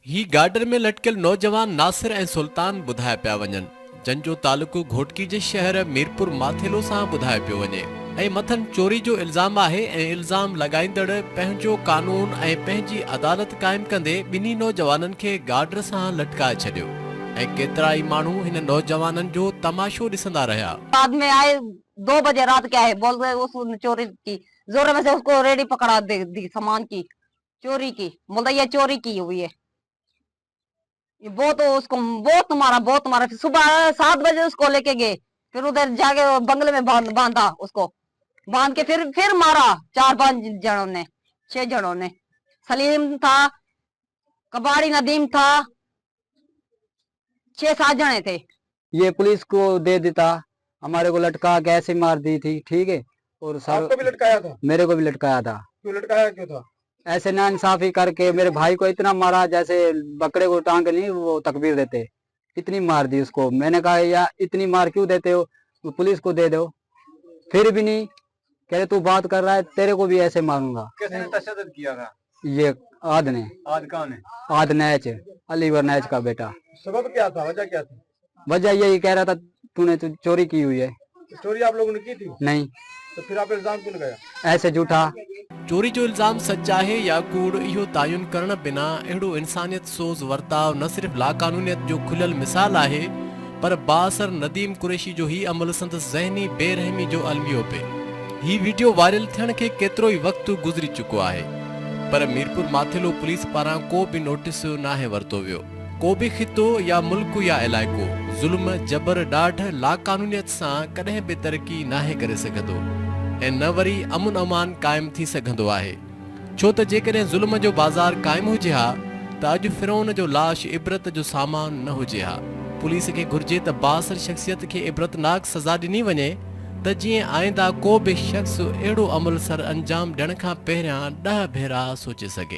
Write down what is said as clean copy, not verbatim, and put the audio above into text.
ही गार्डन में लटकियल नौजवान नासिर ऐं सुल्तान ॿुधाए पिया वञनि, जंहिंजो तालुको घोटकी जे शहर मीरपुर माथेलो सां ॿुधाए पियो वञे ऐं मथनि चोरी जो इल्ज़ाम आहे ऐं इल्ज़ाम लॻाईंदड़ पंहिंजो कानून ऐं पंहिंजी अदालत क़ाइमु कंदे ॿिन्ही नौजवाननि खे गार्डर सां लटकाए छॾियो ऐं केतिरा ई माण्हू हिन नौजवाननि जो तमाशो ॾिसंदा रहिया। बाद में आए 2 बजे रात के आए, बोल रहे उसने चोरी की, जोर में से उसको रेडी पकड़ा दी सामान की, चोरी की, बोलता ये चोरी की हुई है। ये बहुत उसको बहुत मारा। फिर सुबह 7 बजे उसको लेके गए, फिर उधर जाके बंगले में बांधा उसको, बांध के फिर मारा 4-5 जनों ने, 6 जनों ने। सलीम था, कबाड़ी नदीम था, 6-7 जने थे। ये पुलिस को दे देता, हमारे को लटका के ऐसे मार दी थी, ठीक है। और आपको भी लटकाया था? मेरे को भी लटकाया था। क्यों लटकाया, क्यों था? ऐसे नाइंसाफी करके मेरे भाई को इतना मारा जैसे बकरे को टांग नहीं वो तकबीर देते, इतनी मार दी उसको। मैंने कहा यार इतनी मार क्यों देते हो, पुलिस को दे दो, फिर भी नहीं, कह रहे तू बात कर रहा है तेरे को भी ऐसे मारूंगा। किसने तशद्दुद किया था? ये आद ने। आज कौन है? आद नैच, अलीवर नैच का बेटा। सबब क्या था, वजह क्या थी? वजह यही कह रहा था तूने चोरी की हुई है। चोरी आप लोगों ने की थी? नहीं। तो फिर आप इल्जाम क्यों लगाया? ऐसे झूठा। चोरी जो इल्ज़ाम सच आहे या कूड़, इहो तायुन करण बिना अहिड़ो इंसानियत सोज़ वर्ताव न सिर्फ़ लाक़ानूनियत जो खुलियल मिसाल आहे, पर बाअसर नदीम कुरैशी जो ही अमल संदसि ज़हनी बेरहमी जो अलमियो पे। ही वीडियो वायरल थियण खे केतिरो ई वक़्तु गुज़री चुको आहे, पर मीरपुर माथेलो पुलिस पारां को बि नोटिस नाहे वरितो वियो। को बि ख़ितो या मुल्क या इलाइक़ो ज़ुल्म, जबर, ॾाढ, लाक़ानूनियत सां कॾहिं बि तरक़ी नाहे करे सघंदो ऐं न वरी अमुन अमान क़ाइमु थी सघंदो आहे। छो त जेकॾहिं ज़ुल्म जो बाज़ार क़ाइमु हुजे हा त अॼु फिरौन जो लाश इबरत जो सामान न हुजे हा। पुलिस खे घुर्जे त बाअसर शख़्सियत खे इबरतनाक सज़ा ॾिनी वञे त जीअं आईंदा को बि शख़्स अहिड़ो अमल सर अंजाम ॾियण खां पहिरियां 10 भेरा सोचे सघे।